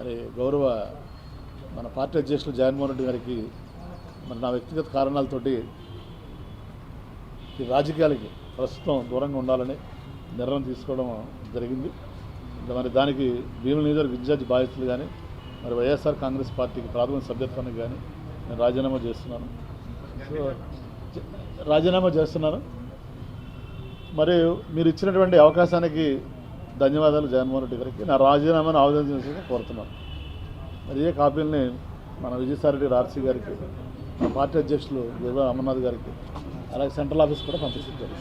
మరి గౌరవ మన పార్టీ అధ్యక్షులు జగన్మోహన్ రెడ్డి గారికి మరి నా వ్యక్తిగత కారణాలతోటి ఈ రాజకీయాలకి ప్రస్తుతం దూరంగా ఉండాలని నిర్ణయం తీసుకోవడం జరిగింది. మరి దానికి భీముల నియోజకవర్గ ఇన్ఛార్జ్ బాధ్యతలు కానీ మరి వైఎస్ఆర్ కాంగ్రెస్ పార్టీకి ప్రాథమిక సభ్యత్వానికి కానీ నేను రాజీనామా చేస్తున్నాను. మరియు మీరు ఇచ్చినటువంటి అవకాశానికి ధన్యవాదాలు జగన్మోహన్ రెడ్డి గారికి. నా రాజీనామాను ఆవేదించాలని కోరుతున్నాను. మరి ఏ కాపీలని మన విజయసాయిరెడ్డి ఆర్సీ గారికి, మన పార్టీ అధ్యక్షులు యోగా అమర్నాథ్ గారికి, అలాగే సెంట్రల్ ఆఫీస్ కూడా పంపించారు.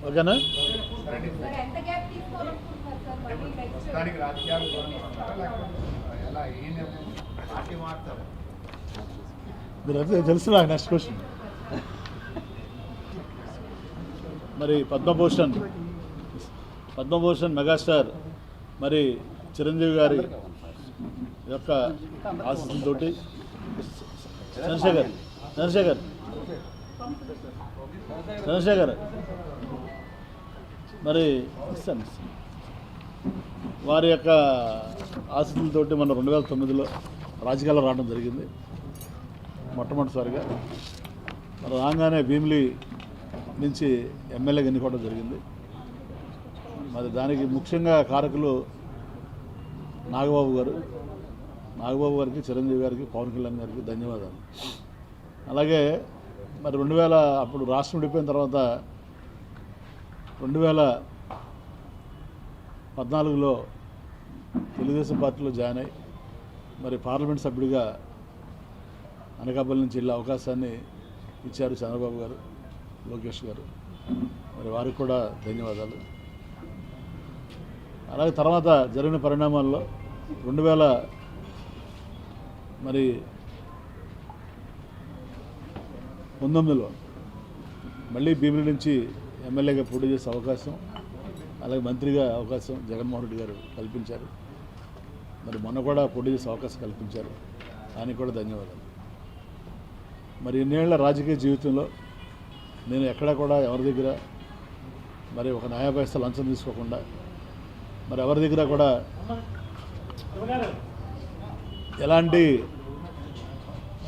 ఓకేనా? మీరు అయితే తెలుసు నాకు. నెక్స్ట్ క్వశ్చన్, మరి పద్మభూషణ్ మెగాస్టార్ మరి చిరంజీవి గారి యొక్క ఆశీస్సులతోటి చంద్రశేఖర్ మరి ఇస్తాను వారి యొక్క ఆశీస్సులతోటి మన 2009లో రాజకీయాల్లో రావడం జరిగింది. మొట్టమొదటిసారిగా మరి రాగానే భీమిలి నుంచి ఎమ్మెల్యేగా ఎన్నుకోవడం జరిగింది. మరి దానికి ముఖ్యంగా కారకులు నాగబాబు గారికి, చిరంజీవి గారికి, పవన్ కళ్యాణ్ గారికి ధన్యవాదాలు. అలాగే మరి 2000 అప్పుడు రాష్ట్రం విడిపోయిన తర్వాత 2014లో తెలుగుదేశం పార్టీలో జాయిన్ అయ్యి మరి పార్లమెంట్ సభ్యుడిగా అనకాపల్లి నుంచి వెళ్ళే అవకాశాన్ని ఇచ్చారు చంద్రబాబు గారు, లోకేష్ గారు. మరి వారికి కూడా ధన్యవాదాలు. అలాగే తర్వాత జరిగిన పరిణామాల్లో 2019లో మళ్ళీ భీమిలి నుంచి ఎమ్మెల్యేగా పోటీ చేసే అవకాశం, అలాగే మంత్రిగా అవకాశం జగన్మోహన్ రెడ్డి గారు కల్పించారు. మరి మొన్న కూడా పోటీ చేసే అవకాశం కల్పించారు. దానికి కూడా ధన్యవాదాలు. మరి ఇన్నేళ్ల రాజకీయ జీవితంలో నేను ఎక్కడా కూడా ఎవరి దగ్గర మరి ఒక న్యాయ పైసా లంచం తీసుకోకుండా, మరి ఎవరి దగ్గర కూడా ఎలాంటి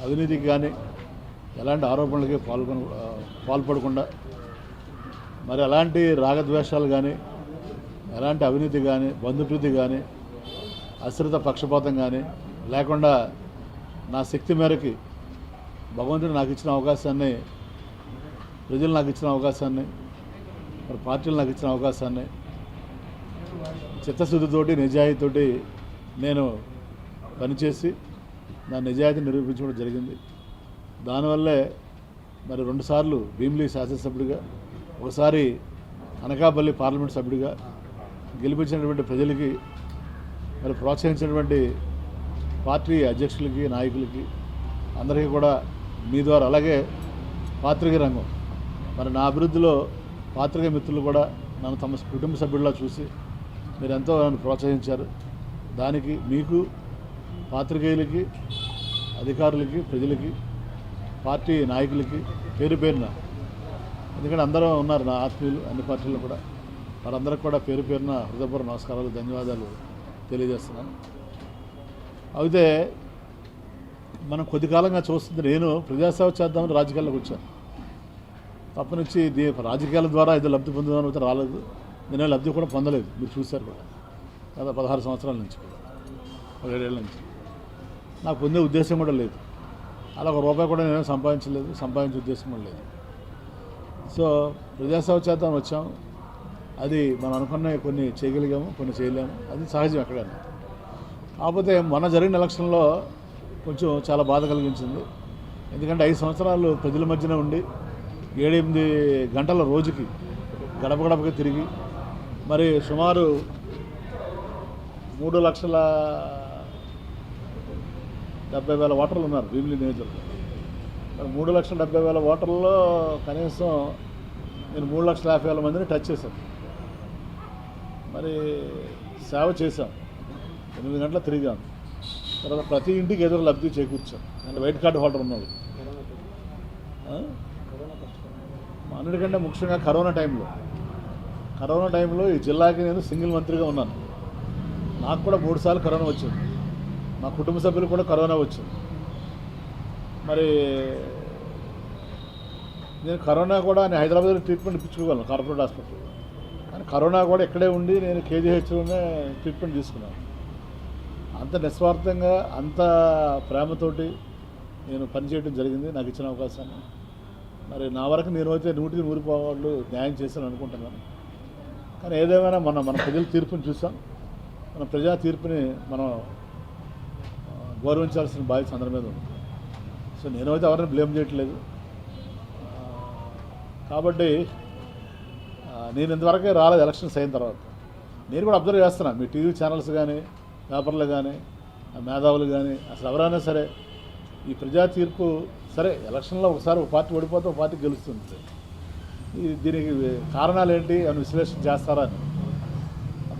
అవినీతికి కానీ ఎలాంటి ఆరోపణలకి పాల్పడకుండా, మరి ఎలాంటి రాగద్వేషాలు కానీ, ఎలాంటి అవినీతి కానీ, బంధుప్రీతి కానీ, అశ్రిత పక్షపాతం కానీ లేకుండా నా శక్తి మేరకి భగవంతుడు నాకు ఇచ్చిన అవకాశాన్ని, ప్రజలు నాకు ఇచ్చిన అవకాశాన్ని, మరి పార్టీలు నాకు ఇచ్చిన అవకాశాన్ని చిత్తశుద్ధితోటి, నిజాయితీతోటి నేను పనిచేసి నా నిజాయితీ నిరూపించడం జరిగింది. దానివల్లే మరి 2 సార్లు భీమిలి శాసనసభ్యుడిగా, ఒకసారి అనకాపల్లి పార్లమెంట్ సభ్యుడిగా గెలిపించినటువంటి ప్రజలకి, మరి ప్రోత్సహించినటువంటి పార్టీ అధ్యక్షులకి, నాయకులకి అందరికీ కూడా మీ ద్వారా, అలాగే పాత్రికేయ రంగం మరి నా అభివృద్ధిలో పాత్రికేయ మిత్రులు కూడా నన్ను తమ కుటుంబ సభ్యుల్లా చూసి మీరు ఎంతో నన్ను ప్రోత్సహించారు. దానికి మీకు, పాత్రికేయులకి, అధికారులకి, ప్రజలకి, పార్టీ నాయకులకి పేరు పేరున, ఎందుకంటే అందరూ ఉన్నారు నా ఆత్మీయులు అన్ని పార్టీలు కూడా, వారందరికీ కూడా పేరు పేరున హృదయపూర్వక నమస్కారాలు, ధన్యవాదాలు తెలియజేస్తున్నాను. అయితే మనం కొద్ది కాలంగా చూస్తుంది, నేను ప్రజాసేవ చేద్దామని రాజకీయాల్లోకి వచ్చాను. తప్పనిచ్చి రాజకీయాల ద్వారా ఏదో లబ్ధి పొందుదామని అయితే రాలేదు. నేను లబ్ధి కూడా పొందలేదు. మీరు చూశారు కూడా గత 16 సంవత్సరాల నుంచి కూడా, 17 ఏళ్ళ నుంచి నాకు పొందే ఉద్దేశం కూడా లేదు. అలా ₹1 కూడా నేను సంపాదించలేదు, సంపాదించే ఉద్దేశం కూడా లేదు. సో ప్రజాసేవ చేద్దాం వచ్చాం. అది మనం అనుకున్న కొన్ని చేయగలిగాము, కొన్ని చేయలేము, అది సహజం ఎక్కడైనా. కాకపోతే మొన్న జరిగిన ఎలక్షన్లో కొంచెం చాలా బాధ కలిగించింది. ఎందుకంటే 5 సంవత్సరాలు ప్రజల మధ్యన ఉండి 7-8 గంటల రోజుకి గడప గడపకి తిరిగి మరి సుమారు 3,70,000 ఓటర్లు ఉన్నారు భీమిలి నియోజకవర్గంలో. మరి 3,70,000 ఓటర్లలో కనీసం నేను 3,50,000 మందిని టచ్ చేశాను. మరి సేవ చేశాం, 8 గంటలు తిరిగాను. తర్వాత ప్రతి ఇంటికి ఏదో లబ్ధి చేకూర్చాం. అంటే వైట్ కార్డు హోల్డర్ ఉన్నాడు. అన్నిటికంటే ముఖ్యంగా కరోనా టైంలో ఈ జిల్లాకి నేను సింగిల్ మంత్రిగా ఉన్నాను. నాకు కూడా 3 సార్లు కరోనా వచ్చింది. మా కుటుంబ సభ్యులు కూడా కరోనా వచ్చింది. మరి నేను కరోనా కూడా నేను హైదరాబాద్లో ట్రీట్మెంట్ ఇప్పించుకోగలను కార్పొరేట్ హాస్పిటల్. కానీ కరోనా కూడా ఇక్కడే ఉండి నేను కేజీహెచ్లోనే ట్రీట్మెంట్ తీసుకున్నాను. అంత నిస్వార్థంగా అంత ప్రేమతోటి నేను పనిచేయడం జరిగింది నాకు ఇచ్చిన అవకాశాన్ని. మరి నా వరకు నేనైతే 100% న్యాయం చేశాను అనుకుంటున్నాను. కానీ ఏదేమైనా మన ప్రజల తీర్పుని చూసాం. మన ప్రజా తీర్పుని మనం గౌరవించాల్సిన బాధ్యత అందరి మీద ఉంది. సో నేనైతే ఎవరిని బ్లేమ్ చేయట్లేదు. కాబట్టి నేను ఇంతవరకే రాలేదు ఎలక్షన్స్ అయిన తర్వాత. నేను కూడా అబ్జర్వ్ చేస్తున్నాను, మీ టీవీ ఛానల్స్ కానీ పేపర్లు కానీ మేధావులు కానీ అసలు ఎవరైనా సరే ఈ ప్రజా తీర్పు సరే ఎలక్షన్లో ఒకసారి ఒక పార్టీ ఓడిపోతే ఒక పార్టీ గెలుస్తుంది. దీనికి కారణాలు ఏంటి అని విశ్లేషణ చేస్తారా అని.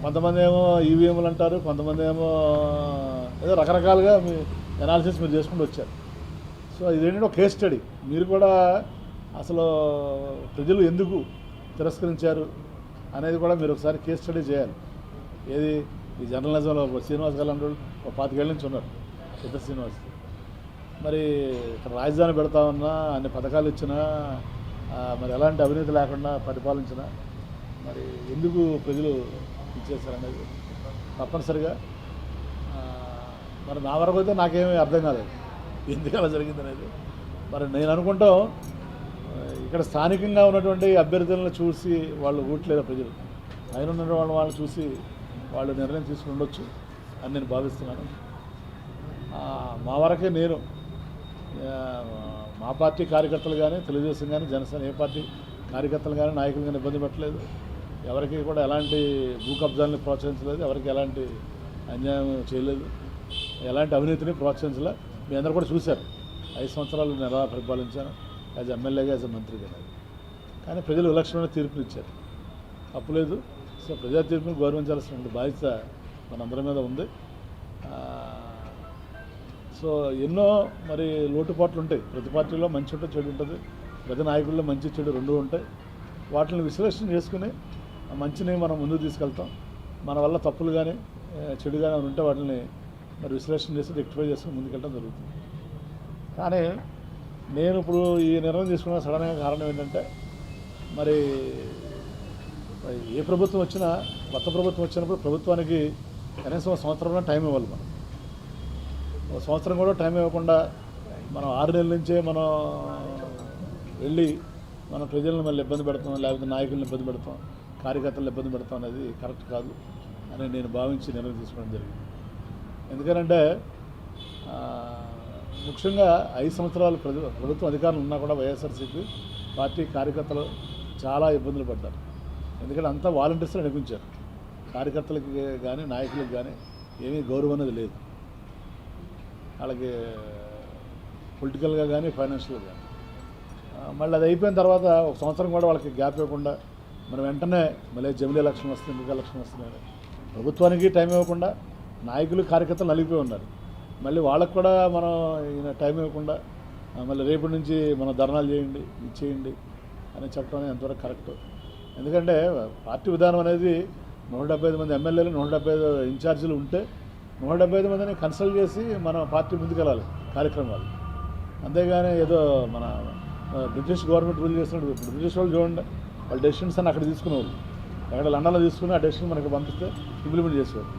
కొంతమంది ఏమో ఈవీఎంలు అంటారు, కొంతమంది ఏమో ఏదో రకరకాలుగా మీ అనాలిసిస్ మీరు చేసుకుంటూ వచ్చారు. సో ఇదేంటంటే ఒక కేస్ స్టడీ. మీరు కూడా అసలు ప్రజలు ఎందుకు తిరస్కరించారు అనేది కూడా మీరు ఒకసారి కేస్ స్టడీ చేయాలి. ఏది ఈ జర్నలిజంలో శ్రీనివాస్ గారు అంటే ఒక 25 ఏళ్ళ నుంచి ఉన్నారు, పెద్ద శ్రీనివాస్. మరి ఇక్కడ రాజధాని పెడతామన్నా అన్ని పథకాలు ఇచ్చినా మరి ఎలాంటి అవినీతి లేకుండా పరిపాలించినా మరి ఎందుకు ప్రజలు ఇచ్చేస్తారనేది తప్పనిసరిగా మరి నా వరకు అయితే నాకేమీ అర్థం కాలేదు ఎందుకు అలా జరిగింది అనేది. మరి నేను అనుకుంటాం ఇక్కడ స్థానికంగా ఉన్నటువంటి అభ్యర్థులను చూసి వాళ్ళు ఓట్లేదు ప్రజలు, ఆయన ఉన్న వాళ్ళని చూసి వాళ్ళు నిర్ణయం తీసుకుని ఉండొచ్చు అని నేను భావిస్తున్నాను. మా వరకే నేను మా పార్టీ కార్యకర్తలు కానీ తెలుగుదేశం కానీ జనసేన ఏ పార్టీ కార్యకర్తలు కానీ నాయకులు కానీ ఇబ్బంది పెట్టలేదు. ఎవరికి కూడా ఎలాంటి భూ కబ్జాలని ప్రోత్సహించలేదు, ఎవరికి ఎలాంటి అన్యాయం చేయలేదు, ఎలాంటి అవినీతిని ప్రోత్సహించలే. మీ అందరూ కూడా చూశారు 5 సంవత్సరాలు నేను ఎలా పరిపాలించాను యాజ్ ఎమ్మెల్యేగా యాజ్ మంత్రిగా. కానీ ప్రజలు విలక్షణమైన తీర్పులు ఇచ్చారు, తప్పులేదు. సో ప్రజా తీర్పును గౌరవించాల్సిన బాధ్యత మనందరి మీద ఉంది. సో ఎన్నో మరి లోటుపాట్లు ఉంటాయి, ప్రతి పార్టీలో మంచి ఉంటుంది చెడు ఉంటుంది, ప్రతి నాయకుల్లో మంచి చెడు రెండూ ఉంటాయి. వాటిని విశ్లేషణ చేసుకుని మంచిని మనం ముందుకు తీసుకెళ్తాం. మన వల్ల తప్పులు కానీ చెడు కానీ ఉంటే వాటిని మరి విశ్లేషణ చేసి రెక్టిఫై చేసుకుని ముందుకెళ్ళడం జరుగుతుంది. కానీ నేను ఇప్పుడు ఈ నిర్ణయం తీసుకున్న సడన్గా కారణం ఏంటంటే మరి ఏ ప్రభుత్వం వచ్చినా కొత్త ప్రభుత్వం వచ్చినప్పుడు ప్రభుత్వానికి కనీసం 1 సంవత్సరం టైం ఇవ్వాలి. మనం 1 సంవత్సరం కూడా టైం ఇవ్వకుండా మనం 6 నెలల నుంచే మనం వెళ్ళి మన ప్రజలను మళ్ళీ ఇబ్బంది పెడతాం, లేకపోతే నాయకులను ఇబ్బంది పెడతాం, కార్యకర్తలను ఇబ్బంది పెడతాం అనేది కరెక్ట్ కాదు అని నేను భావించి నిర్ణయం తీసుకోవడం జరిగింది. ఎందుకంటే ముఖ్యంగా 5 సంవత్సరాలు ప్రభుత్వ అధికారులు ఉన్నా కూడా వైఎస్ఆర్సీపీ పార్టీ కార్యకర్తలు చాలా ఇబ్బందులు పడ్డారు. ఎందుకంటే అంతా వాలంటీర్స్ని నడిపించారు. కార్యకర్తలకి కానీ నాయకులకు కానీ ఏమీ గౌరవం అనేది లేదు. వాళ్ళకి పొలిటికల్గా కానీ ఫైనాన్షియల్గా కానీ. మళ్ళీ అది అయిపోయిన తర్వాత 1 సంవత్సరం కూడా వాళ్ళకి గ్యాప్ ఇవ్వకుండా మనం వెంటనే మళ్ళీ జమిలీ ఎలక్షన్ వస్తుంది, ఎంపీ ఎలక్షన్ వస్తున్నాయి. ప్రభుత్వానికి టైం ఇవ్వకుండా నాయకులు కార్యకర్తలు నలిగిపోయి ఉన్నారు. మళ్ళీ వాళ్ళకు కూడా మనం టైం ఇవ్వకుండా మళ్ళీ రేపటి నుంచి మనం ధర్నాలు చేయండి, ఇది చేయండి అని చెప్పడం అనేది ఎంతవరకు కరెక్ట్. ఎందుకంటే పార్టీ విధానం అనేది 175 మంది ఎమ్మెల్యేలు 175 ఇన్ఛార్జీలు ఉంటే 175 మందిని కన్సల్ట్ చేసి మన పార్టీ ముందుకెళ్ళాలి కార్యక్రమాలు. అంతేగాని ఏదో మన బ్రిటిష్ గవర్నమెంట్ రూల్ చేస్తున్నట్టు. ఇప్పుడు బ్రిటిష్ వాళ్ళు చూడండి, వాళ్ళ డెసిషన్స్ అని అక్కడ తీసుకునేవాళ్ళు, ఎక్కడ లండన్లో తీసుకుని ఆ డెసిషన్ మనకి పంపిస్తే ఇంప్లిమెంట్ చేసేవాళ్ళు.